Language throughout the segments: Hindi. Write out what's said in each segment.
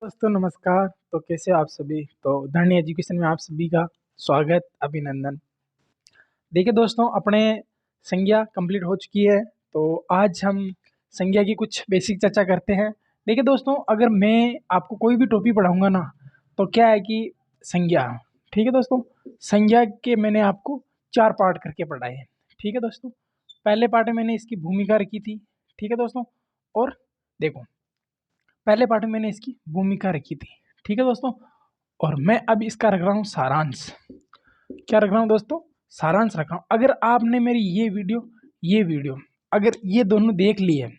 दोस्तों नमस्कार। तो कैसे हो आप सभी। तो धन्य एजुकेशन में आप सभी का स्वागत, अभिनंदन। देखिए दोस्तों, अपने संज्ञा कंप्लीट हो चुकी है। तो आज हम संज्ञा की कुछ बेसिक चर्चा करते हैं। देखिए दोस्तों, अगर मैं आपको कोई भी टॉपिक पढ़ाऊंगा ना, तो क्या है कि संज्ञा, ठीक है दोस्तों, संज्ञा के मैंने आपको 4 पार्ट करके पढ़ाए हैं। ठीक है दोस्तों, पहले पार्ट में मैंने इसकी भूमिका रखी थी। ठीक है दोस्तों, और देखो, पहले पार्ट में मैंने इसकी भूमिका रखी थी। ठीक है दोस्तों, और मैं अब इसका रख रहा हूँ सारांश। क्या रख रहा हूँ दोस्तों? सारांश रख रहा हूँ। अगर आपने मेरी ये वीडियो अगर ये दोनों देख ली है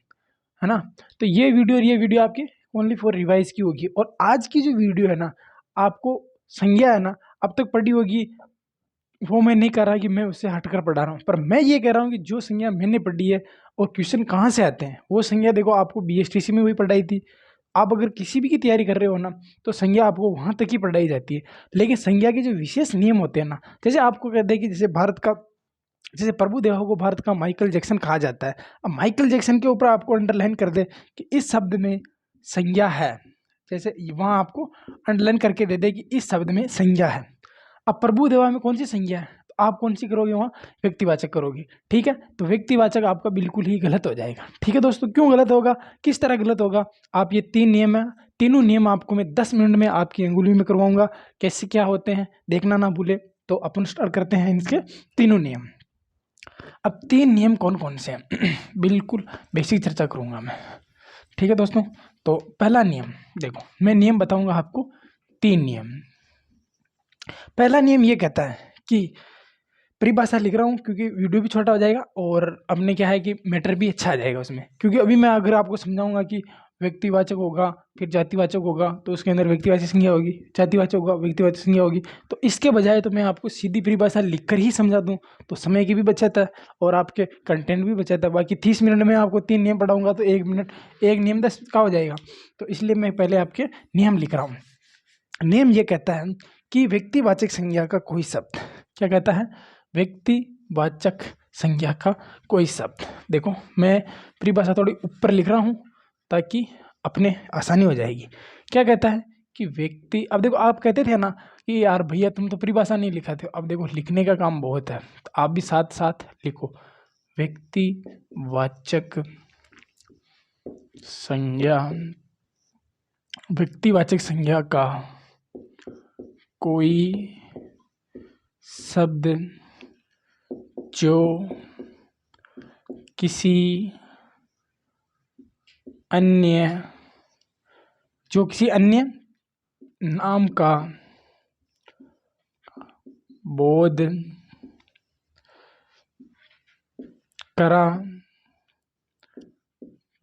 ना, तो ये वीडियो और ये वीडियो आपके ओनली फॉर रिवाइज की होगी। और आज की जो वीडियो है ना, आपको संज्ञा है ना, अब तक पढ़ी होगी, वो मैं नहीं कह रहा कि मैं उससे हटकर पढ़ा रहा हूँ, पर मैं ये कह रहा हूँ कि जो संज्ञा मैंने पढ़ी है और क्वेश्चन कहाँ से आते हैं, वो संज्ञा देखो आपको बीएसटीसी में भी पढ़ाई थी। आप अगर किसी भी की तैयारी कर रहे हो ना, तो संज्ञा आपको वहाँ तक ही पढ़ाई जाती है। लेकिन संज्ञा के जो विशेष नियम होते हैं ना, जैसे आपको कहते हैं कि जैसे प्रभु देवा को भारत का माइकल जैक्सन कहा जाता है। अब माइकल जैक्सन के ऊपर आपको अंडरलाइन कर दे कि इस शब्द में संज्ञा है, जैसे वहाँ आपको अंडरलाइन करके दे दे कि इस शब्द में संज्ञा है। अब प्रभु देवा में कौन सी संज्ञा है, तो आप कौन सी करोगे, वहाँ व्यक्तिवाचक करोगे। ठीक है, तो व्यक्तिवाचक आपका बिल्कुल ही गलत हो जाएगा। ठीक है दोस्तों, क्यों गलत होगा, किस तरह गलत होगा? आप ये 3 नियम है, तीनों नियम आपको मैं 10 मिनट में आपकी अंगुली में करवाऊंगा। कैसे क्या होते हैं देखना ना भूले। तो अपन स्टार्ट करते हैं इसके तीनों नियम। अब 3 नियम कौन कौन से हैं बिल्कुल बेसिक चर्चा करूंगा मैं। ठीक है दोस्तों, तो पहला नियम देखो, मैं नियम बताऊंगा आपको 3 नियम। पहला नियम ये कहता है कि परिभाषा लिख रहा हूँ क्योंकि वीडियो भी छोटा हो जाएगा और अपने क्या है कि मैटर भी अच्छा आ जाएगा उसमें। क्योंकि अभी मैं अगर आपको समझाऊंगा कि व्यक्तिवाचक होगा फिर जातिवाचक होगा, तो उसके अंदर व्यक्तिवाचक संज्ञा होगी, जातिवाचक होगा व्यक्तिवाचक संज्ञा होगी, तो इसके बजाय तो मैं आपको सीधी परिभाषा लिखकर ही समझा दूँ, तो समय की भी बचत है और आपके कंटेंट भी बचत है। बाकी 30 मिनट में आपको 3 नियम पढ़ाऊंगा तो 1 नियम 10 का हो जाएगा। तो इसलिए मैं पहले आपके नियम लिख रहा हूँ। नियम ये कहता है कि व्यक्तिवाचक संज्ञा का कोई शब्द, क्या कहता है, व्यक्तिवाचक संज्ञा का कोई शब्द। देखो मैं परिभाषा थोड़ी ऊपर लिख रहा हूँ ताकि अपने आसानी हो जाएगी। क्या कहता है कि व्यक्ति, अब देखो आप कहते थे ना कि यार भैया तुम तो परिभाषा नहीं लिखा थे, अब देखो लिखने का काम बहुत है, तो आप भी साथ साथ लिखो। व्यक्तिवाचक संज्ञा, व्यक्तिवाचक संज्ञा का कोई शब्द जो किसी अन्य नाम का बोध करा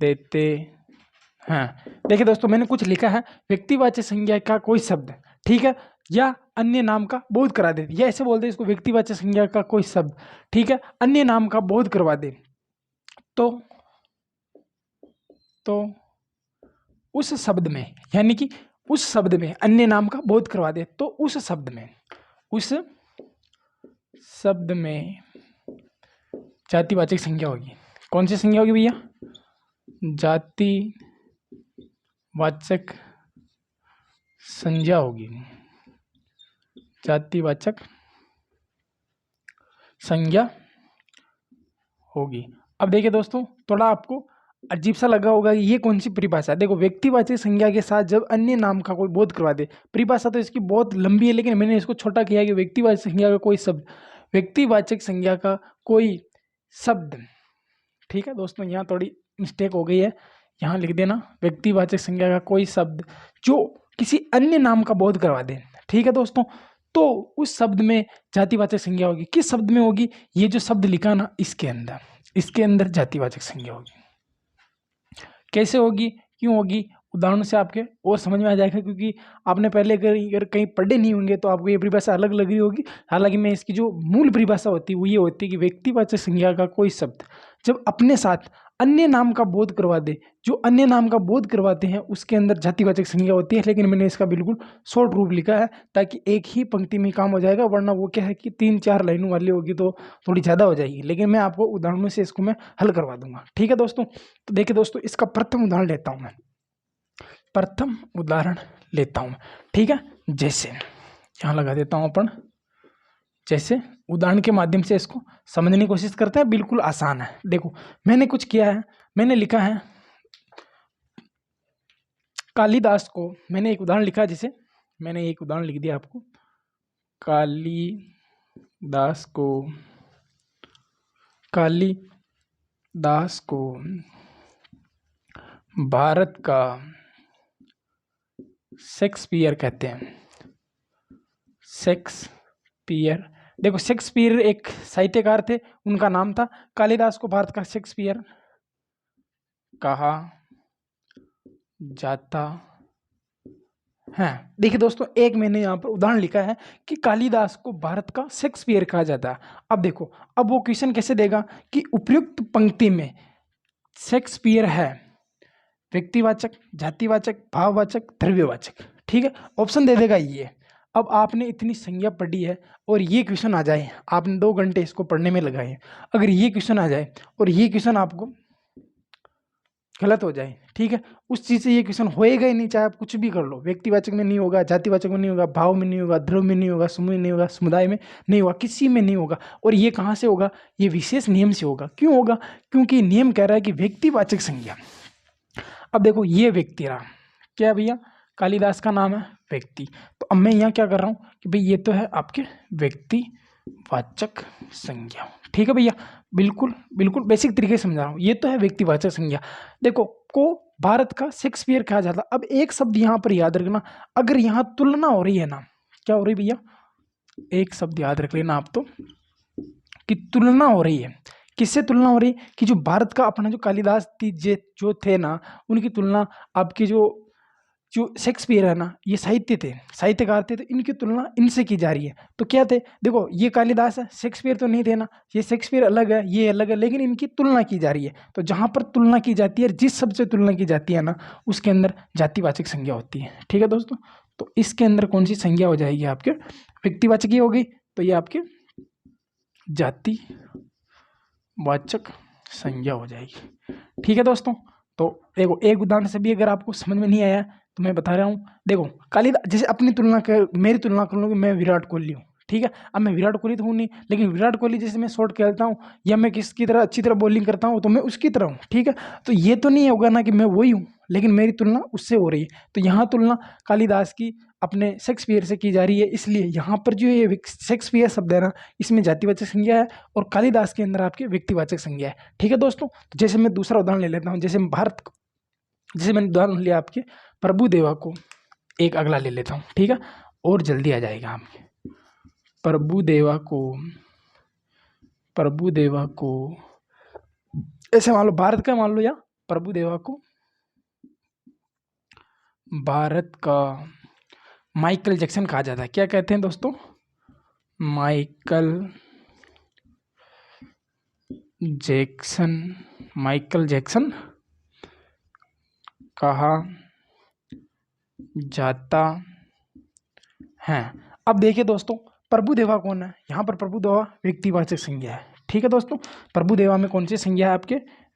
देते हैं। देखिए दोस्तों, मैंने कुछ लिखा है व्यक्तिवाचक संज्ञा का कोई शब्द, ठीक है, या अन्य नाम का बोध करा दे, या ऐसे बोलते हैं इसको, व्यक्तिवाचक संज्ञा का कोई शब्द, ठीक है, अन्य नाम का बोध करवा दे, तो उस शब्द में, यानी कि उस शब्द में अन्य नाम का बोध करवा दे, तो उस शब्द में जातिवाचक संज्ञा होगी। कौन सी संज्ञा होगी भैया? जातिवाचक संज्ञा होगी, जातिवाचक संज्ञा होगी। अब देखिए दोस्तों, थोड़ा आपको अजीब सा लगा होगा कि ये कौन सी परिभाषा है। देखो, व्यक्तिवाचक संज्ञा के साथ जब अन्य नाम का कोई बोध करवा दे, परिभाषा तो इसकी बहुत लंबी है, लेकिन मैंने इसको छोटा किया कि व्यक्तिवाचक संज्ञा का कोई शब्द, व्यक्तिवाचक संज्ञा का कोई शब्द। ठीक है दोस्तों, यहाँ थोड़ी मिस्टेक हो गई है, यहाँ लिख देना व्यक्तिवाचक संज्ञा का कोई शब्द जो किसी अन्य नाम का बोध करवा दे। ठीक है दोस्तों, तो उस शब्द में जातिवाचक संज्ञा होगी। किस शब्द में होगी? ये जो शब्द लिखा ना, इसके अंदर जातिवाचक संज्ञा होगी। कैसे होगी, क्यों होगी, उदाहरण से आपके और समझ में आ जाएगा, क्योंकि आपने पहले अगर कहीं पढ़े नहीं होंगे तो आपको ये परिभाषा अलग लग रही होगी। हालांकि मैं इसकी जो मूल परिभाषा होती है वो ये होती है कि व्यक्तिवाचक संज्ञा का कोई शब्द जब अपने साथ अन्य नाम का बोध करवा दे, जो अन्य नाम का बोध करवाते हैं उसके अंदर जातिवाचक संज्ञा होती है। लेकिन मैंने इसका बिल्कुल शॉर्ट रूप लिखा है ताकि एक ही पंक्ति में काम हो जाएगा, वरना वो क्या है कि 3-4 लाइनों वाली होगी तो थोड़ी ज़्यादा हो जाएगी। लेकिन मैं आपको उदाहरणों से इसको मैं हल करवा दूंगा। ठीक है दोस्तों, तो देखिए दोस्तों, इसका प्रथम उदाहरण लेता हूँ मैं। प्रथम उदाहरण लेता हूँ, ठीक है। जैसे यहाँ लगा देता हूँ अपन, जैसे उदाहरण के माध्यम से इसको समझने की कोशिश करते हैं। बिल्कुल आसान है। देखो मैंने कुछ किया है, मैंने लिखा है कालिदास को, मैंने एक उदाहरण लिखा, जैसे मैंने एक उदाहरण लिख दिया आपको, कालिदास को भारत का शेक्सपियर कहते हैं। शेक्सपियर, देखो शेक्सपियर एक साहित्यकार थे, उनका नाम था। कालिदास को भारत का शेक्सपियर कहा जाता है। देखिए दोस्तों, एक मैंने यहाँ पर उदाहरण लिखा है कि कालिदास को भारत का शेक्सपियर कहा जाता है। अब देखो, अब वो क्वेश्चन कैसे देगा कि उपयुक्त पंक्ति में शेक्सपियर है व्यक्तिवाचक, जातिवाचक, भाववाचक, द्रव्यवाचक, ठीक है। ऑप्शन दे देगा ये। अब आपने इतनी संज्ञा पढ़ी है और ये क्वेश्चन आ जाए, आपने 2 घंटे इसको पढ़ने में लगाए हैं, अगर ये क्वेश्चन आ जाए और ये क्वेश्चन आपको गलत हो जाए, ठीक है, उस चीज़ से ये क्वेश्चन होएगा ही नहीं, चाहे आप कुछ भी कर लो। व्यक्तिवाचक में नहीं होगा, जातिवाचक में नहीं होगा, भाव में नहीं होगा, ध्रुव में नहीं होगा, समूह में नहीं होगा, समुदाय में नहीं होगा, किसी में नहीं होगा। और ये कहाँ से होगा? ये विशेष नियम से होगा। क्यों होगा? क्योंकि नियम कह रहा है कि व्यक्तिवाचक संज्ञा। अब देखो ये व्यक्ति रहा, क्या भैया? कालिदास का नाम है व्यक्ति। तो अब मैं यहाँ क्या कर रहा हूँ कि भाई ये तो है आपके व्यक्तिवाचक संज्ञा, ठीक है भैया। बिल्कुल बिल्कुल बेसिक तरीके से समझा रहा हूँ। ये तो है व्यक्तिवाचक संज्ञा। देखो को भारत का शेक्सपियर कहा जाता। अब एक शब्द यहाँ पर याद रखना, अगर यहाँ तुलना हो रही है ना, क्या हो रही भैया? एक शब्द याद रख लेना आप तो, कि तुलना हो रही है। किससे तुलना हो रही है? कि जो भारत का अपना जो कालिदास जो थे ना, उनकी तुलना आपके जो शेक्सपियर है ना, ये साहित्यकार थे, तो इनकी तुलना इनसे की जा रही है। तो क्या थे? देखो ये कालिदास है, शेक्सपियर तो नहीं थे ना, ये शेक्सपियर अलग है, ये अलग है, लेकिन इनकी तुलना की जा रही है। तो जहां पर तुलना की जाती है, जिस शब्द से तुलना की जाती है ना, उसके अंदर जातिवाचक संज्ञा होती है, ठीक है दोस्तों। तो इसके अंदर कौन सी संज्ञा हो जाएगी? आपके व्यक्तिवाचक ही होगी, तो ये आपके जातिवाचक संज्ञा हो जाएगी, ठीक है दोस्तों। तो देखो एक उदाहरण से भी अगर आपको समझ में नहीं आया तो मैं बता रहा हूँ। देखो कालिदास, जैसे अपनी तुलना कर, मेरी तुलना कर लो कि मैं विराट कोहली हूँ, ठीक है। अब मैं विराट कोहली तो हूँ नहीं, लेकिन विराट कोहली जैसे मैं शॉट खेलता हूँ या मैं किसकी तरह अच्छी तरह बॉलिंग करता हूँ, तो मैं उसकी तरह हूँ, ठीक है। तो ये तो नहीं होगा ना कि मैं वही हूँ, लेकिन मेरी तुलना उससे हो रही है। तो यहाँ तुलना कालिदास की अपने शेक्सपियर से की जा रही है, इसलिए यहाँ पर जो ये शेक्सपियर शब्द है ना, इसमें जातिवाचक संज्ञा है और कालिदास के अंदर आपके व्यक्तिवाचक संज्ञा है, ठीक है दोस्तों। तो जैसे मैं दूसरा उदाहरण ले लेता हूँ, जैसे मैंने उदाहरण लिया आपके प्रभुदेवा को, एक अगला ले लेता हूँ, ठीक है, और जल्दी आ जाएगा आपके। प्रभुदेवा को ऐसे मान लो, भारत का मान लो, या प्रभुदेवा को भारत का माइकल जैक्सन कहा जाता है। क्या कहते हैं दोस्तों? माइकल जैक्सन कहा जाता है। अब देखिए दोस्तों, प्रभुदेवा कौन है? यहाँ पर प्रभुदेवा व्यक्तिवाचक संज्ञा है, ठीक है दोस्तों। प्रभुदेवा में कौन सी संज्ञा है? आपके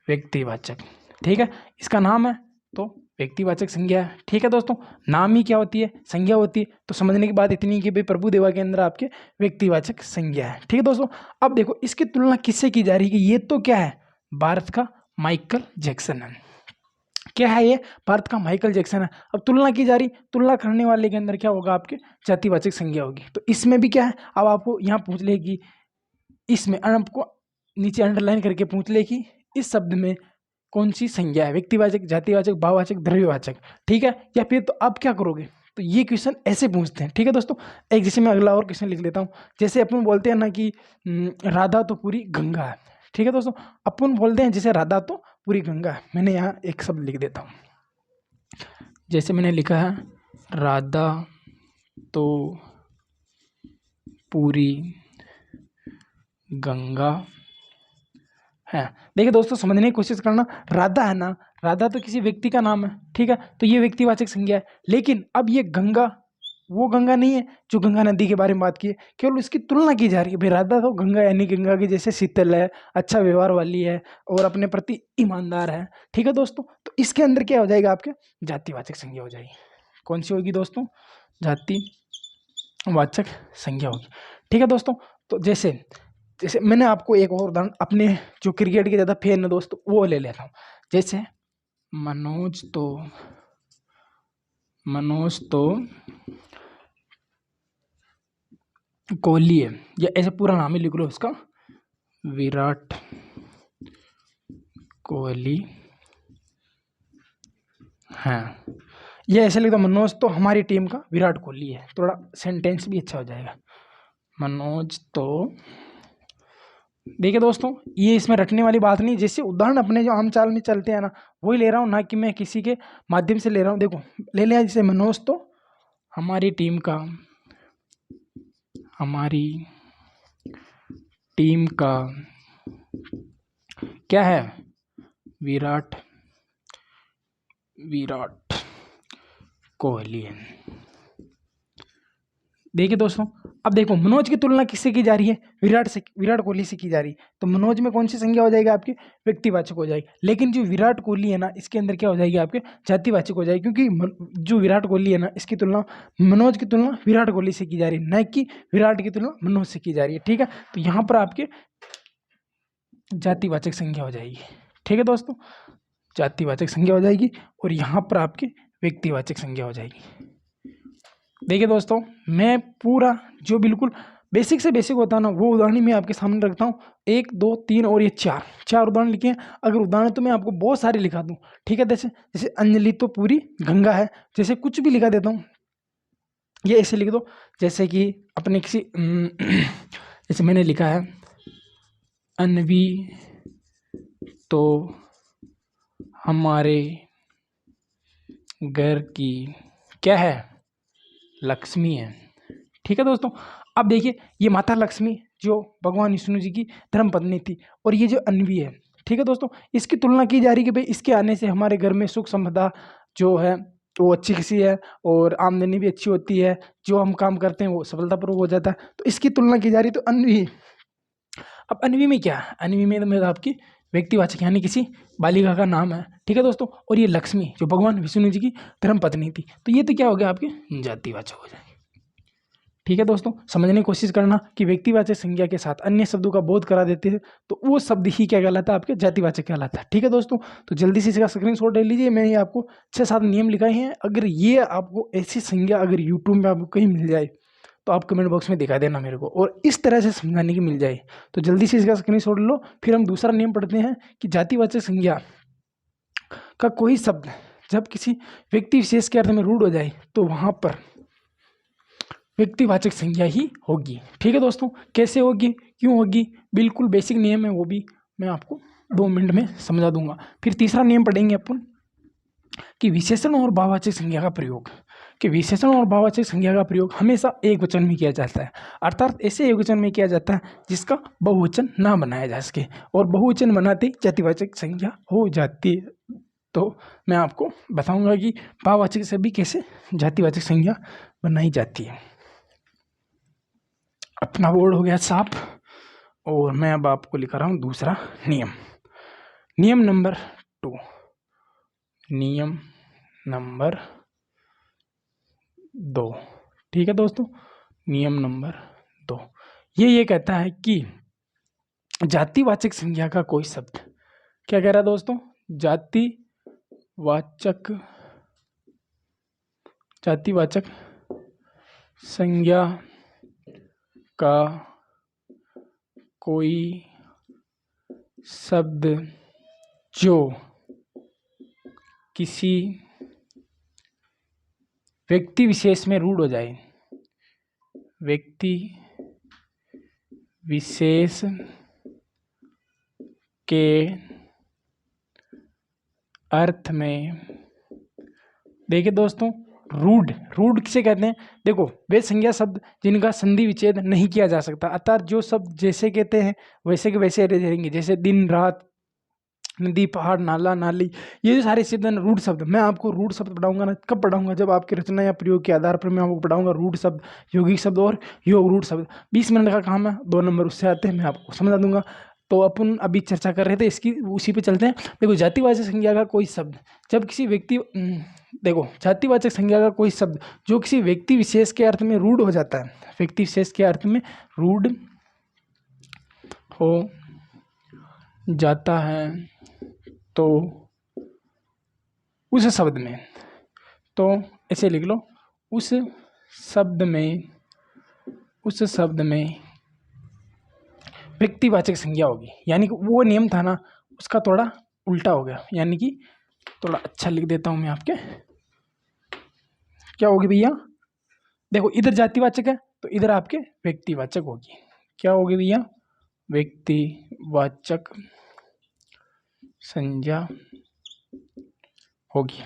व्यक्तिवाचक, ठीक है। इसका नाम है तो व्यक्तिवाचक संज्ञा है, ठीक है दोस्तों। नाम ही क्या होती है? संज्ञा होती है। तो समझने की बात इतनी कि भाई प्रभुदेवा के अंदर आपके व्यक्तिवाचक संज्ञा है, ठीक है दोस्तों। अब देखो इसकी तुलना किससे की जा रही है? कि ये तो क्या है? भारत का माइकल जैक्सन है। क्या है ये? भारत का माइकल जैक्सन है। अब तुलना की जा रही, तुलना करने वाले के अंदर क्या होगा? आपके जातिवाचक संज्ञा होगी। तो इसमें भी क्या है? अब आपको यहाँ पूछ ले कि इसमें आपको नीचे अंडरलाइन करके पूछ ले कि इस शब्द में कौन सी संज्ञा है? व्यक्तिवाचक, जातिवाचक, भाववाचक, द्रव्यवाचक, ठीक है। या फिर तो आप क्या करोगे? तो ये क्वेश्चन ऐसे पूछते हैं, ठीक है दोस्तों। एक जैसे मैं अगला और क्वेश्चन लिख लेता हूँ। जैसे अपन बोलते हैं ना कि राधा तो पूरी गंगा है, ठीक है दोस्तों। अपन बोलते हैं जैसे राधा तो पूरी गंगा है। मैंने यहाँ एक शब्द लिख देता हूँ, जैसे मैंने लिखा है राधा तो पूरी गंगा है। देखिए दोस्तों, समझने की कोशिश करना। राधा है ना, राधा तो किसी व्यक्ति का नाम है, ठीक है। तो ये व्यक्तिवाचक संज्ञा है। लेकिन अब ये गंगा वो गंगा नहीं है जो गंगा नदी के बारे में बात की है, केवल उसकी तुलना की जा रही है। भाई राधा तो गंगा यानी गंगा की जैसे शीतल है, अच्छा व्यवहार वाली है और अपने प्रति ईमानदार है। ठीक है दोस्तों, तो इसके अंदर क्या हो जाएगा आपके, जातिवाचक संज्ञा हो जाएगी। कौन सी होगी दोस्तों, जातिवाचक संज्ञा होगी। ठीक है दोस्तों, तो जैसे जैसे मैंने आपको एक और उदाहरण अपने जो क्रिकेट के ज़्यादा फैन है दोस्तों वो ले लेता हूँ। जैसे मनोज तो कोहली है, या ऐसे पूरा नाम ही लिख लो उसका, विराट कोहली। हाँ, ये ऐसे लिख दो, मनोज तो हमारी टीम का विराट कोहली है, थोड़ा सेंटेंस भी अच्छा हो जाएगा। मनोज तो, देखिए दोस्तों ये इसमें रटने वाली बात नहीं, जैसे उदाहरण अपने जो आम चाल में चलते हैं ना वही ले रहा हूँ, ना कि मैं किसी के माध्यम से ले रहा हूँ। देखो ले लिया, जैसे मनोज तो हमारी टीम का क्या है, विराट कोहली है। देखिए दोस्तों, अब देखो मनोज की तुलना किससे की जा रही है, विराट कोहली से की जा रही है, तो मनोज में कौन सी संज्ञा हो जाएगी आपकी, व्यक्तिवाचक हो जाएगी। लेकिन जो विराट कोहली है ना इसके अंदर क्या हो जाएगी आपके, जातिवाचक हो जाएगी, क्योंकि जो विराट कोहली है ना इसकी तुलना, मनोज की तुलना विराट कोहली से की जा रही है, न कि विराट की तुलना मनोज से की जा रही है। ठीक है, तो यहाँ पर आपके जातिवाचक संज्ञा हो जाएगी। ठीक है दोस्तों, जातिवाचक संज्ञा हो जाएगी और यहाँ पर आपके व्यक्तिवाचक संज्ञा हो जाएगी। देखिए दोस्तों, मैं पूरा जो बिल्कुल बेसिक से बेसिक होता है ना वो उदाहरण मैं आपके सामने रखता हूँ। 1 2 3 और ये चार उदाहरण लिखे हैं। अगर उदाहरण तो मैं आपको बहुत सारे लिखा दूँ। ठीक है, जैसे अंजलि तो पूरी गंगा है, जैसे कुछ भी लिखा देता हूँ, ये ऐसे लिख दो। जैसे कि अपने किसी जैसे मैंने लिखा है अन्वी तो हमारे घर की क्या है, लक्ष्मी है। ठीक है दोस्तों, अब देखिए ये माता लक्ष्मी जो भगवान विष्णु जी की धर्मपत्नी थी, और ये जो अन्वी है, ठीक है दोस्तों, इसकी तुलना की जा रही है कि भाई इसके आने से हमारे घर में सुख संपदा जो है वो अच्छी किसी है और आमदनी भी अच्छी होती है, जो हम काम करते हैं वो सफलतापूर्वक हो जाता है, तो इसकी तुलना की जा रही। तो अन्वी, अब अन्वी में क्या है, अन्वी में तो मेरा आपकी व्यक्तिवाचक यानी किसी बालिका का नाम है। ठीक है दोस्तों, और ये लक्ष्मी जो भगवान विष्णु जी की धर्मपत्नी थी, तो ये तो क्या हो गया आपके जातिवाचक हो जाएगी। ठीक है दोस्तों, समझने की कोशिश करना कि व्यक्तिवाचक संज्ञा के साथ अन्य शब्दों का बोध करा देते हैं तो वो शब्द ही क्या कहलाता है, आपके जातिवाचक कहलाता है। ठीक है दोस्तों, तो जल्दी से इसका स्क्रीनशॉट ले लीजिए। मैंने आपको 6-7 नियम लिखाए हैं। अगर ये आपको ऐसी संज्ञा अगर यूट्यूब में आपको कहीं मिल जाए तो आप कमेंट बॉक्स में दिखा देना मेरे को, और इस तरह से समझाने की मिल जाए तो जल्दी से इसका स्क्रीनशॉट लो। फिर हम दूसरा नियम पढ़ते हैं कि जातिवाचक संज्ञा का कोई शब्द जब किसी व्यक्ति विशेष के अर्थ में रूढ़ हो जाए तो वहां पर व्यक्तिवाचक संज्ञा ही होगी। ठीक है दोस्तों, कैसे होगी, क्यों होगी, बिल्कुल बेसिक नियम है, वो भी मैं आपको 2 मिनट में समझा दूंगा। फिर तीसरा नियम पढ़ेंगे अपन कि विशेषण और भाववाचक संज्ञा का प्रयोग, कि विशेषण और भाववाचक संज्ञा का प्रयोग हमेशा एक वचन में किया जाता है, अर्थात ऐसे एक वचन में किया जाता है जिसका बहुवचन ना बनाया जा सके, और बहुवचन बनाते जातिवाचक संज्ञा हो जाती है। तो मैं आपको बताऊंगा कि भाववाचक से भी कैसे जातिवाचक संज्ञा बनाई जाती है। अपना बोर्ड हो गया साफ, और मैं अब आपको लिखा रहा हूँ दूसरा नियम, नियम नंबर 2, नियम नंबर 2। ठीक है दोस्तों, नियम नंबर 2 ये कहता है कि जातिवाचक संज्ञा का कोई शब्द, क्या कह रहा है दोस्तों, जातिवाचक संज्ञा का कोई शब्द जो किसी व्यक्ति विशेष में रूढ़ हो जाए, व्यक्ति विशेष के अर्थ में, देखिए दोस्तों रूढ़ किसे कहते हैं, देखो वे संज्ञा शब्द जिनका संधि विच्छेद नहीं किया जा सकता, अर्थात जो शब्द जैसे कहते हैं वैसे के वैसे रहेंगे, जैसे दिन रात, नदी, पहाड़, नाला, नाली, ये जो सारे शब्द हैं रूढ़ शब्द, मैं आपको रूढ़ शब्द पढ़ाऊंगा ना, कब पढ़ाऊंगा, जब आपकी रचना या प्रयोग के आधार पर मैं आपको पढ़ाऊंगा रूढ़ शब्द, यौगिक शब्द और योग रूढ़ शब्द। 20 मिनट का काम है, 2 नंबर उससे आते हैं, मैं आपको समझा दूंगा। तो अपन अभी चर्चा कर रहे थे इसकी, उसी पे चलते हैं। देखो, जातिवाचक संज्ञा का कोई शब्द जब किसी व्यक्ति देखो, जातिवाचक संज्ञा का कोई शब्द जो किसी व्यक्ति विशेष के अर्थ में रूढ़ हो जाता है, व्यक्ति विशेष के अर्थ में रूढ़ हो जाता है, तो उस शब्द में, तो ऐसे लिख लो, उस शब्द में व्यक्तिवाचक संज्ञा होगी। यानी कि वो नियम था ना, उसका थोड़ा उल्टा हो गया। यानी कि थोड़ा अच्छा लिख देता हूं मैं आपके, क्या होगी भैया, देखो इधर जातिवाचक है तो इधर आपके व्यक्तिवाचक होगी। क्या होगी भैया, व्यक्तिवाचक संज्ञा होगी।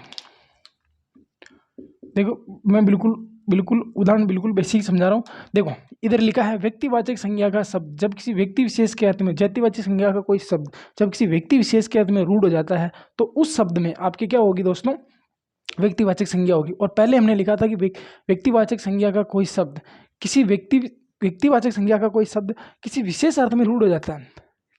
देखो मैं बिल्कुल उदाहरण बिल्कुल बेसिक समझा रहा हूँ। देखो इधर लिखा है व्यक्तिवाचक संज्ञा का शब्द जब किसी व्यक्ति विशेष के अर्थ में, जातिवाचक संज्ञा का कोई शब्द जब किसी व्यक्ति विशेष के अर्थ में रूढ़ हो जाता है, तो उस शब्द में आपके क्या होगी दोस्तों, व्यक्तिवाचक संज्ञा होगी। और पहले हमने लिखा था कि व्यक्तिवाचक संज्ञा का कोई शब्द किसी व्यक्तिवाचक संज्ञा का कोई शब्द किसी विशेष अर्थ में रूढ़ हो जाता है,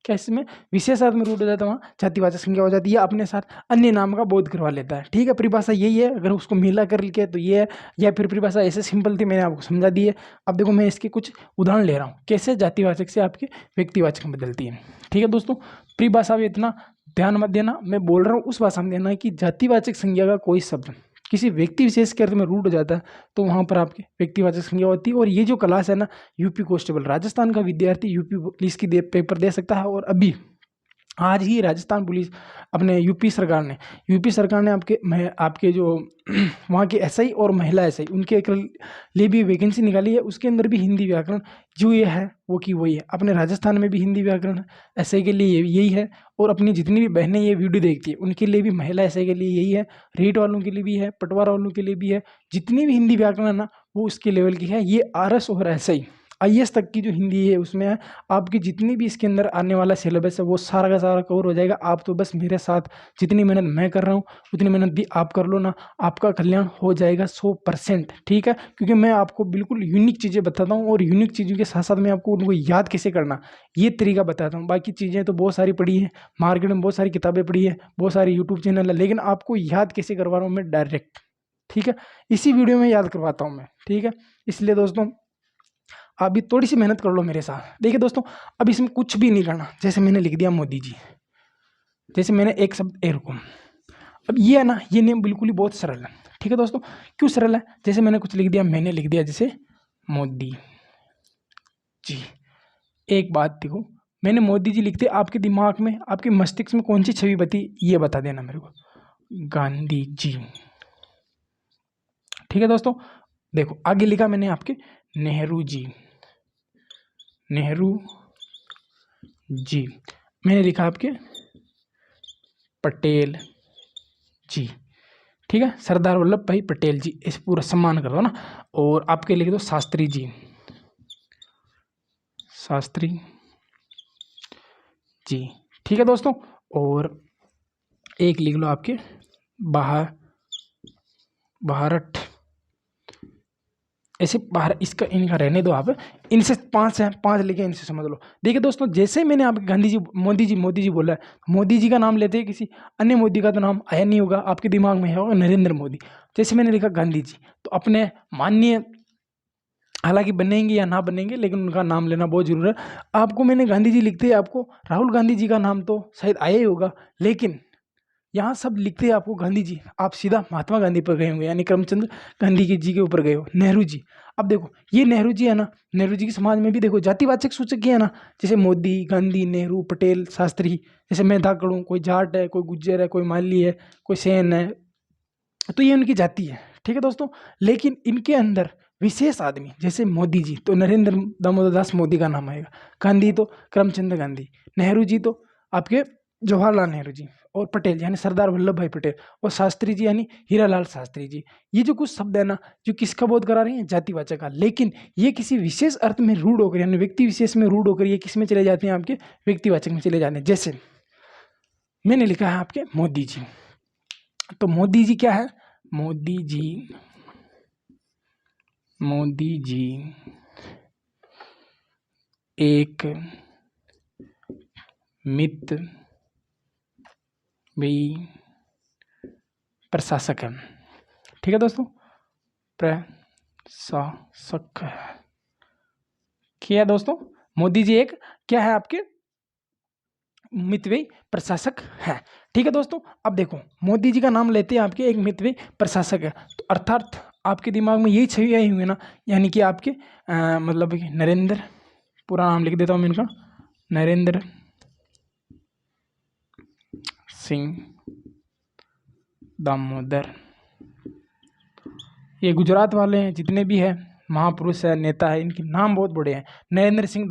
क्या इसमें विशेष अर्थ में रूढ़ हो जाता है, वहाँ जातिवाचक संज्ञा हो जाती है, अपने साथ अन्य नाम का बोध करवा लेता है। ठीक है, परिभाषा यही है, अगर उसको मिला कर लिखे तो ये है, या फिर परिभाषा ऐसे सिंपल थी, मैंने आपको समझा दी है। अब देखो मैं इसके कुछ उदाहरण ले रहा हूँ कैसे जातिवाचक से आपके व्यक्तिवाचक में बदलती है। ठीक है दोस्तों, परिभाषा में इतना ध्यान मत देना, मैं बोल रहा हूँ उस भाषा में देना है कि जातिवाचक संज्ञा का कोई शब्द किसी व्यक्ति विशेष के अर्थ में रूढ़ हो जाता है, तो वहाँ पर आपकी व्यक्तिवाचक संज्ञा होती है। और ये जो क्लास है ना, यूपी कांस्टेबल, राजस्थान का विद्यार्थी यूपी पुलिस की पेपर दे सकता है। और अभी आज ही राजस्थान पुलिस अपने यूपी सरकार ने आपके जो वहाँ के एसआई और महिला एसआई उनके लिए भी वैकेंसी निकाली है। उसके अंदर भी हिंदी व्याकरण जो ये है वो की वही है। अपने राजस्थान में भी हिंदी व्याकरण एसआई के लिए यही है। और अपनी जितनी भी बहनें ये वीडियो देखती है उनके लिए भी, महिला एसआई के लिए यही है, रेट वालों के लिए भी है, पटवार वालों के लिए भी है। जितनी भी हिंदी व्याकरण है ना वो उसके लेवल की है। ये आरएस और एसआई आईएएस तक की जो हिंदी है उसमें है। आपकी जितनी भी इसके अंदर आने वाला सिलेबस है वो सारा का सारा कवर हो जाएगा। आप तो बस मेरे साथ जितनी मेहनत मैं कर रहा हूँ उतनी मेहनत भी आप कर लो ना, आपका कल्याण हो जाएगा 100%। ठीक है, क्योंकि मैं आपको बिल्कुल यूनिक चीज़ें बताता हूँ और यूनिक चीज़ों के साथ साथ मैं आपको उनको याद कैसे करना ये तरीका बताता हूँ। बाकी चीज़ें तो बहुत सारी पढ़ी है, मार्केट में बहुत सारी किताबें पढ़ी है, बहुत सारे यूट्यूब चैनल है, लेकिन आपको याद कैसे करवा रहा हूँ मैं डायरेक्ट। ठीक है, इसी वीडियो में याद करवाता हूँ मैं। ठीक है, इसलिए दोस्तों आप भी थोड़ी सी मेहनत कर लो मेरे साथ। देखिए दोस्तों, अब इसमें कुछ भी नहीं करना। जैसे मैंने लिख दिया मोदी जी, जैसे मैंने एक शब्द एरकम, अब ये है ना, ये नेम बिल्कुल ही बहुत सरल है। ठीक है दोस्तों, क्यों सरल है, जैसे मैंने कुछ लिख दिया, मैंने लिख दिया जैसे मोदी जी। एक बात देखो, मैंने मोदी जी लिखते, आपके दिमाग में, आपके मस्तिष्क में कौन सी छवि बती ये बता देना मेरे को, गांधी जी। ठीक है दोस्तों, देखो आगे लिखा मैंने आपके नेहरू जी, नेहरू जी। मैंने लिखा आपके पटेल जी। ठीक है, सरदार वल्लभ भाई पटेल जी, इस पूरा सम्मान कर दो ना। और आपके लिख दो शास्त्री जी, शास्त्री जी। ठीक है दोस्तों, और एक लिख लो आपके भारत, ऐसे बाहर, इसका इनका रहने दो आप, इनसे 5 हैं, 5 लिखे, इनसे समझ लो। देखिए दोस्तों, जैसे मैंने आपके गांधी जी मोदी जी बोला है, मोदी जी का नाम लेते हैं, किसी अन्य मोदी का तो नाम आया नहीं होगा, आपके दिमाग में है होगा नरेंद्र मोदी। जैसे मैंने लिखा गांधी जी, तो अपने माननीय, हालांकि बनेंगे या ना बनेंगे लेकिन उनका नाम लेना बहुत जरूरी है। आपको मैंने गांधी जी लिखते हैं, आपको राहुल गांधी जी का नाम तो शायद आया ही होगा, लेकिन यहाँ सब लिखते हैं आपको गांधी जी, आप सीधा महात्मा गांधी पर गए होंगे, यानी करमचंद गांधी जी के ऊपर गए हो, नेहरू जी। अब देखो ये नेहरू जी है ना, नेहरू जी के समाज में भी देखो जातिवाचक सूचक है ना, जैसे मोदी, गांधी, नेहरू, पटेल, शास्त्री। जैसे मैं धाकड़ हूँ, कोई जाट है, कोई गुज्जर है, कोई माली है, कोई सेन है, तो ये उनकी जाति है। ठीक है दोस्तों, लेकिन इनके अंदर विशेष आदमी जैसे मोदी जी तो नरेंद्र दामोदर दास मोदी का नाम आएगा, गांधी तो करमचंद गांधी, नेहरू जी तो आपके जवाहरलाल नेहरू जी, और पटेल यानी सरदार वल्लभ भाई पटेल, और शास्त्री जी यानी हीरालाल शास्त्री जी। ये जो कुछ शब्द है ना, जो किसका बोध करा रहे हैं, जातिवाचक का, लेकिन ये किसी विशेष अर्थ में रूढ़ होकर, यानी व्यक्ति विशेष में रूढ़ होकर ये किस में चले जाते हैं, आपके व्यक्तिवाचक में चले जाते हैं। जैसे मैंने लिखा है आपके मोदी जी। तो मोदी जी क्या है? मोदी जी एक मितव्ययी प्रशासक है। ठीक है दोस्तों, प्रशासक है। क्या है दोस्तों? मोदी जी एक क्या है आपके? मितव्ययी प्रशासक है। ठीक है दोस्तों, अब देखो मोदी जी का नाम लेते हैं आपके एक मितव्ययी प्रशासक है, तो अर्थात आपके दिमाग में यही छवि आई हुई है ना, यानी कि आपके मतलब नरेंद्र, पूरा नाम लिख देता हूँ मैं इनका, नरेंद्र सिंह दामोदर। ये गुजरात वाले हैं, जितने भी है महापुरुष है, नेता है, इनके नाम बहुत बड़े हैं। नरेंद्र सिंह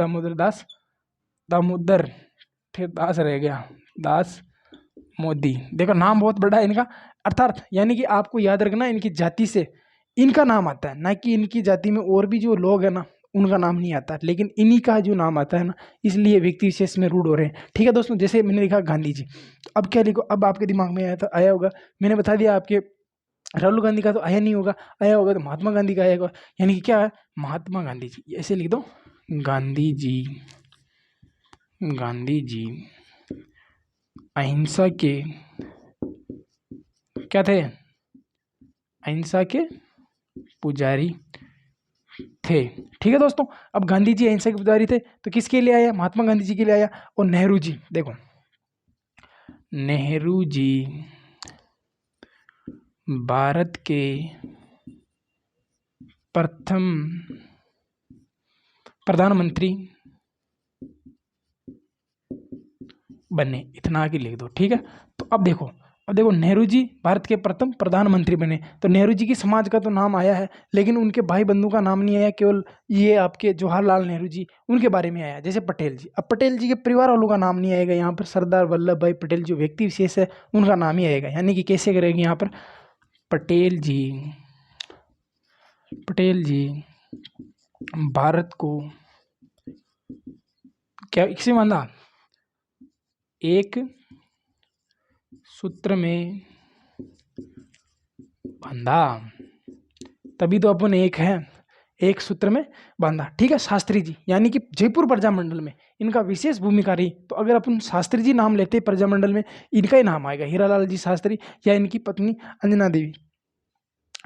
दामोदर, फिर दास रह गया, दास मोदी। देखो नाम बहुत बड़ा है इनका, अर्थात यानी कि आपको याद रखना इनकी जाति से इनका नाम आता है, ना कि इनकी जाति में और भी जो लोग हैं ना उनका नाम नहीं आता, लेकिन इन्हीं का जो नाम आता है ना, इसलिए व्यक्ति विशेष में रूढ़ हो रहे हैं। ठीक है दोस्तों, जैसे मैंने लिखा गांधी जी, तो अब क्या लिखो? अब आपके दिमाग में आया होगा, मैंने बता दिया आपके राहुल गांधी का तो आया नहीं होगा, आया होगा तो महात्मा गांधी का आएगा, यानी कि क्या है? महात्मा गांधी जी। ऐसे लिख दो, गांधी जी अहिंसा के क्या थे? अहिंसा के पुजारी थे। ठीक है दोस्तों, अब गांधी जी अहिंसा के पुजारी थे, तो किसके लिए आया? महात्मा गांधी जी के लिए आया। और नेहरू जी, देखो नेहरू जी भारत के प्रथम प्रधानमंत्री बने, इतना आगे लिख दो। ठीक है, तो अब देखो नेहरू जी भारत के प्रथम प्रधानमंत्री बने, तो नेहरू जी की समाज का तो नाम आया है, लेकिन उनके भाई बंधु का नाम नहीं आया, केवल ये आपके जवाहरलाल नेहरू जी उनके बारे में आया। जैसे पटेल जी, अब पटेल जी के परिवार वालों का नाम नहीं आएगा यहाँ पर, सरदार वल्लभ भाई पटेल जो व्यक्ति विशेष है उनका नाम ही आएगा। यानी कि कैसे करेंगे यहाँ पर? पटेल जी भारत को क्या किसे बांधा? एक सूत्र में बांधा, तभी तो अपन एक है, एक सूत्र में बांधा। ठीक है, शास्त्री जी यानी कि जयपुर प्रजामंडल में इनका विशेष भूमिका रही, तो अगर अपन शास्त्री जी नाम लेते प्रजामंडल में, इनका ही नाम आएगा, हीरालाल जी शास्त्री या इनकी पत्नी अंजना देवी।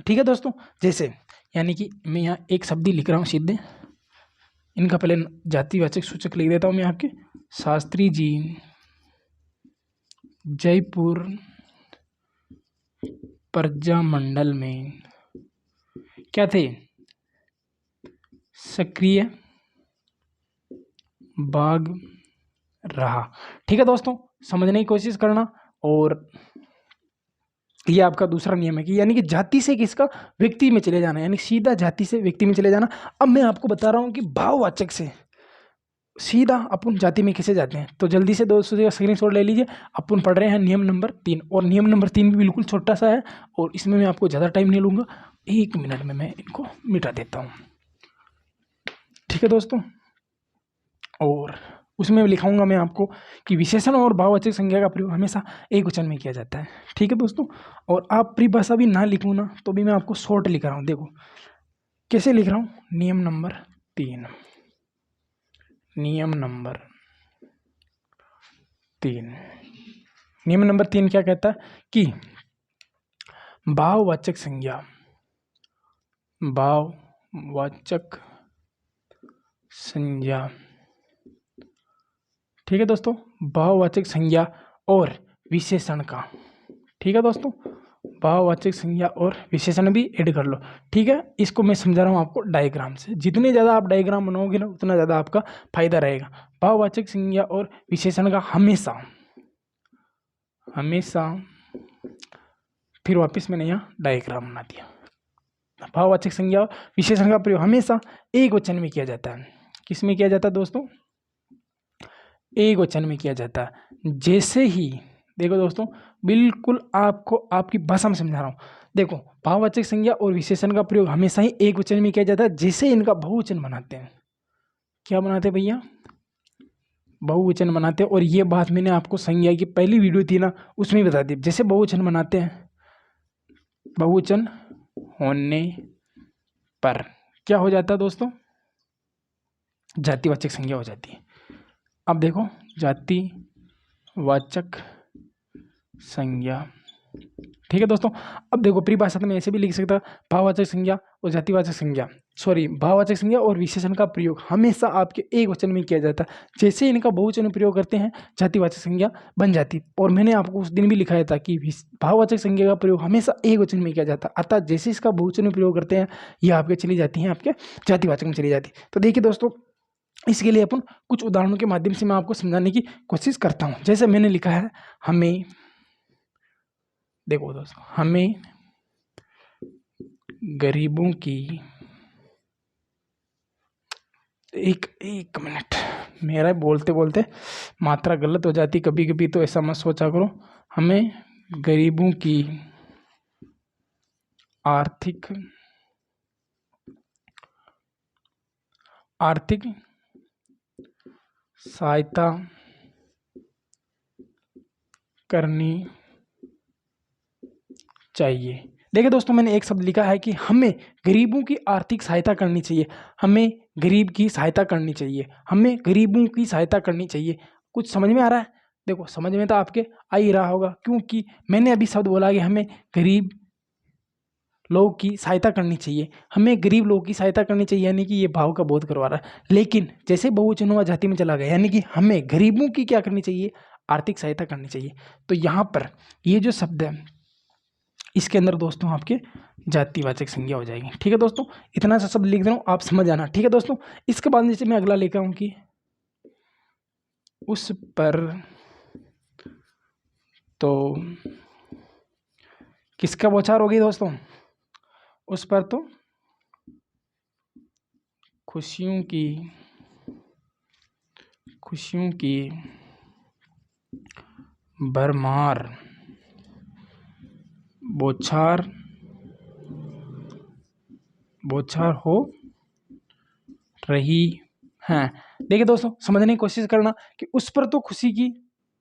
ठीक है दोस्तों, जैसे यानी कि मैं यहाँ एक शब्द ही लिख रहा हूँ सीधे, इनका पहले जातिवाचक सूचक लिख देता हूँ मैं आपके, शास्त्री जी जयपुर प्रजामंडल में क्या थे? सक्रिय भाग रहा। ठीक है दोस्तों, समझने की कोशिश करना। और ये आपका दूसरा नियम है कि यानी कि जाति से किसका? व्यक्ति में चले जाना, यानी सीधा जाति से व्यक्ति में चले जाना। अब मैं आपको बता रहा हूं कि भाववाचक से सीधा अपन जाति में कैसे जाते हैं, तो जल्दी से दोस्तों स्क्रीनशॉट ले लीजिए। अपन पढ़ रहे हैं नियम नंबर 3, और नियम नंबर 3 भी बिल्कुल छोटा सा है, और इसमें मैं आपको ज़्यादा टाइम नहीं लूँगा, 1 मिनट में मैं इनको मिटा देता हूँ। ठीक है दोस्तों, और उसमें लिखाऊंगा मैं आपको कि विशेषण और भाववाचक संज्ञा का प्रयोग हमेशा एक वचन में किया जाता है। ठीक है दोस्तों, और आप परिभाषा भी ना लिखूँ ना तो भी मैं आपको शॉर्ट लिख रहा हूँ। देखो कैसे लिख रहा हूँ, नियम नंबर 3, नियम नंबर 3 क्या कहता है कि भाववाचक संज्ञा, ठीक है दोस्तों, भाववाचक संज्ञा और विशेषण का। ठीक है दोस्तों, भाववाचक संज्ञा और विशेषण भी ऐड कर लो। ठीक है, इसको मैं समझा रहा हूँ आपको डायग्राम से, जितने ज़्यादा आप डायग्राम बनाओगे ना उतना ज़्यादा आपका फायदा रहेगा। भाववाचक संज्ञा और विशेषण का हमेशा फिर वापस मैंने यहाँ डायग्राम बना दिया। भाववाचक संज्ञा और विशेषण का प्रयोग हमेशा एक वचन में किया जाता है। किस में किया जाता है दोस्तों? एक वचन में किया जाता है। जैसे ही देखो दोस्तों, बिल्कुल आपको आपकी भाषा में समझा रहा हूँ। देखो भाववाचक संज्ञा और विशेषण का प्रयोग हमेशा ही एक वचन में किया जाता है, जैसे इनका बहुवचन बनाते हैं। क्या बनाते हैं भैया? बहुवचन बनाते हैं। और ये बात मैंने आपको संज्ञा की पहली वीडियो थी ना उसमें बता दी। जैसे बहुवचन बनाते हैं, बहुवचन होने पर क्या हो जाता है दोस्तों, जातिवाचक संज्ञा हो जाती है। अब देखो जातिवाचक संज्ञा, ठीक है दोस्तों। अब देखो परिभाषा में ऐसे भी लिख सकता, भाववाचक संज्ञा और जातिवाचक संज्ञा, भाववाचक संज्ञा और विशेषण का प्रयोग हमेशा आपके एक वचन में किया जाता है। जैसे इनका बहुवचन में प्रयोग करते हैं जातिवाचक संज्ञा बन जाती। और मैंने आपको उस दिन भी लिखाया था कि भाववाचक संज्ञा का प्रयोग हमेशा एक वचन में किया जाता है, अर्थात जैसे इसका बहुवचन में प्रयोग करते हैं ये आपके चली जाती हैं, आपके जातिवाचक में चली जाती। तो देखिए दोस्तों, इसके लिए अपन कुछ उदाहरणों के माध्यम से मैं आपको समझाने की कोशिश करता हूँ। जैसे मैंने लिखा है, हमें, देखो दोस्तों, हमें गरीबों की, एक मिनट, मेरा बोलते बोलते मात्रा गलत हो जाती कभी कभी, तो ऐसा मत सोचा करो। हमें गरीबों की आर्थिक सहायता करनी चाहिए। देखिए दोस्तों, मैंने एक शब्द लिखा है कि हमें गरीबों की आर्थिक सहायता करनी चाहिए, हमें गरीब की सहायता करनी चाहिए, हमें गरीबों की सहायता करनी चाहिए। कुछ समझ में आ रहा है? देखो समझ में तो आपके आ ही रहा होगा, क्योंकि मैंने अभी शब्द बोला कि हमें गरीब लोगों की सहायता करनी चाहिए, हमें गरीब लोगों की सहायता करनी चाहिए, यानी कि ये भाव का बोध करवा रहा है। लेकिन जैसे बहुवचन हुआ जाति में चला गया, यानी कि हमें गरीबों की क्या करनी चाहिए, आर्थिक सहायता करनी चाहिए। तो यहाँ पर ये जो शब्द है इसके अंदर दोस्तों आपके जातिवाचक संज्ञा हो जाएगी। ठीक है दोस्तों, इतना सा शब्द लिख दे रहा हूँ, आप समझ जाना। ठीक है दोस्तों, इसके बाद जैसे मैं अगला लेकर हूँ कि उस पर तो किसका बौछार होगी दोस्तों, उस पर तो खुशियों की भरमार बौछार हो रही है। देखिए दोस्तों, समझने की कोशिश करना कि उस पर तो खुशी की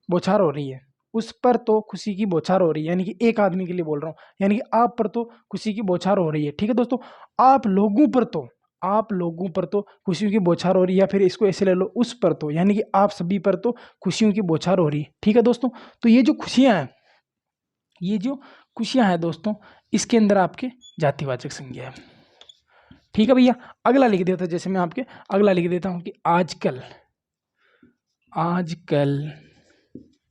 बौछार हो रही है, उस पर तो खुशी की बौछार हो रही है, यानी कि एक आदमी के लिए बोल रहा हूँ, यानी कि आप पर तो खुशी की बौछार हो रही है। ठीक है दोस्तों, आप लोगों पर तो खुशियों की बौछार हो रही है, या फिर इसको ऐसे ले लो, उस पर तो, यानी कि आप सभी पर तो खुशियों की बौछार हो रही है। ठीक है दोस्तों, तो ये जो खुशियां हैं दोस्तों, इसके अंदर आपके जातिवाचक संज्ञा है। ठीक है भैया, अगला लिख देता हूं, जैसे मैं आपके अगला लिख देता हूं कि आजकल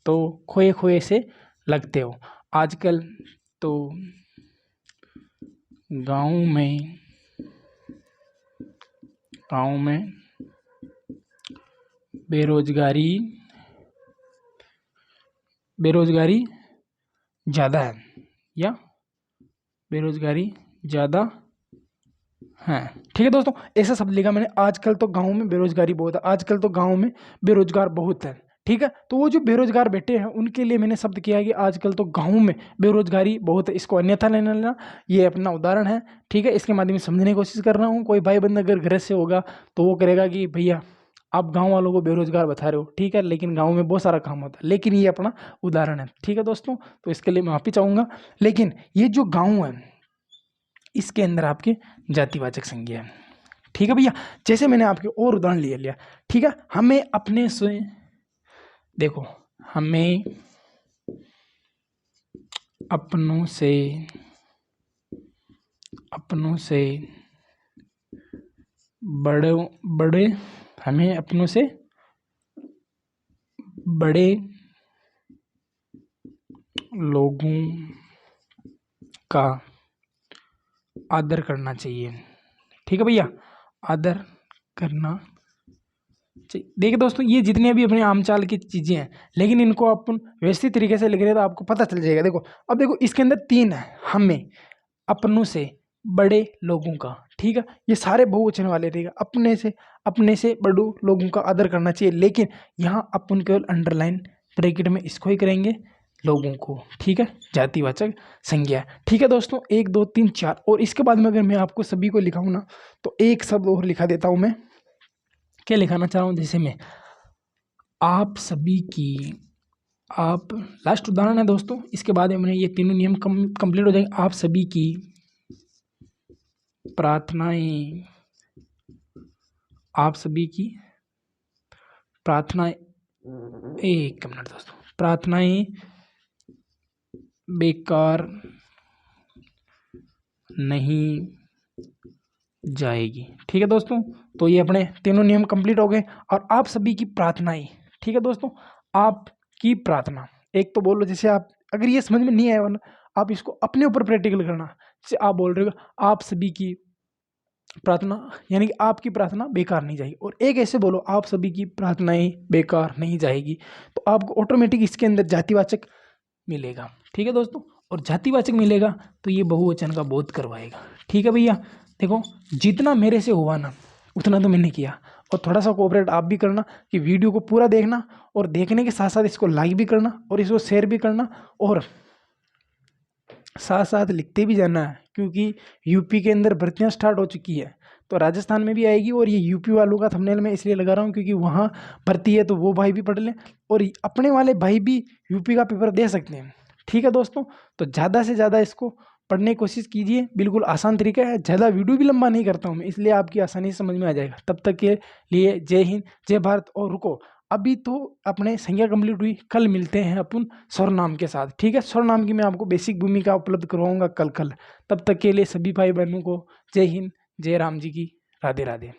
तो खोए खोए से लगते हो, आजकल तो गांव में बेरोजगारी ज़्यादा है, या बेरोजगारी ज़्यादा है। ठीक है दोस्तों, ऐसा शब्द लिखा मैंने, आजकल तो गांव में बेरोजगारी बहुत है, आजकल तो गांव में बेरोजगार बहुत है। ठीक है, तो वो जो बेरोजगार बैठे हैं उनके लिए मैंने शब्द किया है कि आजकल तो गांव में बेरोजगारी बहुत है, इसको अन्यथा नहीं लेना, ये अपना उदाहरण है। ठीक है, इसके माध्यम से समझने की कोशिश कर रहा हूँ। कोई भाई बंदा अगर घर से होगा तो वो करेगा कि भैया आप गाँव वालों को बेरोजगार बता रहे हो, ठीक है, लेकिन गाँव में बहुत सारा काम होता है, लेकिन ये अपना उदाहरण है। ठीक है दोस्तों, तो इसके लिए मैं माफी चाहूँगा, लेकिन ये जो गाँव है इसके अंदर आपके जातिवाचक संज्ञा है। ठीक है भैया, जैसे मैंने आपके और उदाहरण ले लिया। ठीक है, हमें अपने से, देखो हमें अपनों से बड़े हमें अपनों से बड़े लोगों का आदर करना चाहिए। ठीक है भैया, आदर करना चाहिए। देखिए दोस्तों, ये जितने भी अपने आमचाल की चीज़ें हैं, लेकिन इनको अपन व्यवस्थित तरीके से लिख रहे हैं तो आपको पता चल जाएगा। देखो अब देखो, इसके अंदर 3 है, हमें, अपनों से, बड़े लोगों का। ठीक है, ये सारे बहुवचन वाले रहेगा, अपने से बड़े लोगों का आदर करना चाहिए, लेकिन यहाँ अपन केवल अंडरलाइन ब्रैकेट में इसको ही करेंगे, लोगों को। ठीक है, जातिवाचक संज्ञा। ठीक है दोस्तों, 1 2 3 4, और इसके बाद में अगर मैं आपको सभी को लिखाऊं ना तो एक शब्द और लिखा देता हूं मैं। क्या लिखाना चाह रहा हूं, जैसे मैं आप सभी की, आप लास्ट उदाहरण है दोस्तों, इसके बाद में ये तीनों नियम कंप्लीट हो जाएंगे। आप सभी की प्रार्थनाएं, आप सभी की प्रार्थनाएं, एक मिनट दोस्तों, प्रार्थनाएं बेकार नहीं जाएगी। ठीक है दोस्तों, तो ये अपने तीनों नियम कंप्लीट हो गए। और आप सभी की प्रार्थनाएं, ठीक है दोस्तों, आपकी प्रार्थना, एक तो बोलो, जैसे आप, अगर ये समझ में नहीं आया वरना आप इसको अपने ऊपर प्रैक्टिकल करना। जैसे आप बोल रहे हो आप सभी की प्रार्थना, यानी कि आपकी प्रार्थना बेकार नहीं जाएगी, और एक ऐसे बोलो आप सभी की प्रार्थनाएं बेकार नहीं जाएगी, तो आपको ऑटोमेटिक इसके अंदर जातिवाचक मिलेगा। ठीक है दोस्तों, और जातिवाचक मिलेगा तो ये बहुवचन का बोध करवाएगा। ठीक है भैया, देखो जितना मेरे से हुआ ना उतना तो मैंने किया, और थोड़ा सा कोऑपरेट आप भी करना कि वीडियो को पूरा देखना, और देखने के साथ साथ इसको लाइक भी करना और इसको शेयर भी करना, और साथ साथ लिखते भी जाना है, क्योंकि यूपी के अंदर भर्तियां स्टार्ट हो चुकी है, तो राजस्थान में भी आएगी। और ये यूपी वालों का थंबनेल मैं इसलिए लगा रहा हूँ क्योंकि वहाँ भर्ती है, तो वो भाई भी पढ़ लें और अपने वाले भाई भी यूपी का पेपर दे सकते हैं। ठीक है दोस्तों, तो ज़्यादा से ज़्यादा इसको पढ़ने की कोशिश कीजिए, बिल्कुल आसान तरीका है, ज़्यादा वीडियो भी लंबा नहीं करता हूँ मैं, इसलिए आपकी आसानी से समझ में आ जाएगा। तब तक के लिए जय हिंद, जय भारत। और रुको, अभी तो अपने संज्ञा कंप्लीट हुई, कल मिलते हैं अपन सर्वनाम के साथ। ठीक है, सर्वनाम की मैं आपको बेसिक भूमिका उपलब्ध करवाऊंगा कल। तब तक के लिए सभी भाई बहनों को जय हिंद, जय राम जी की, राधे राधे।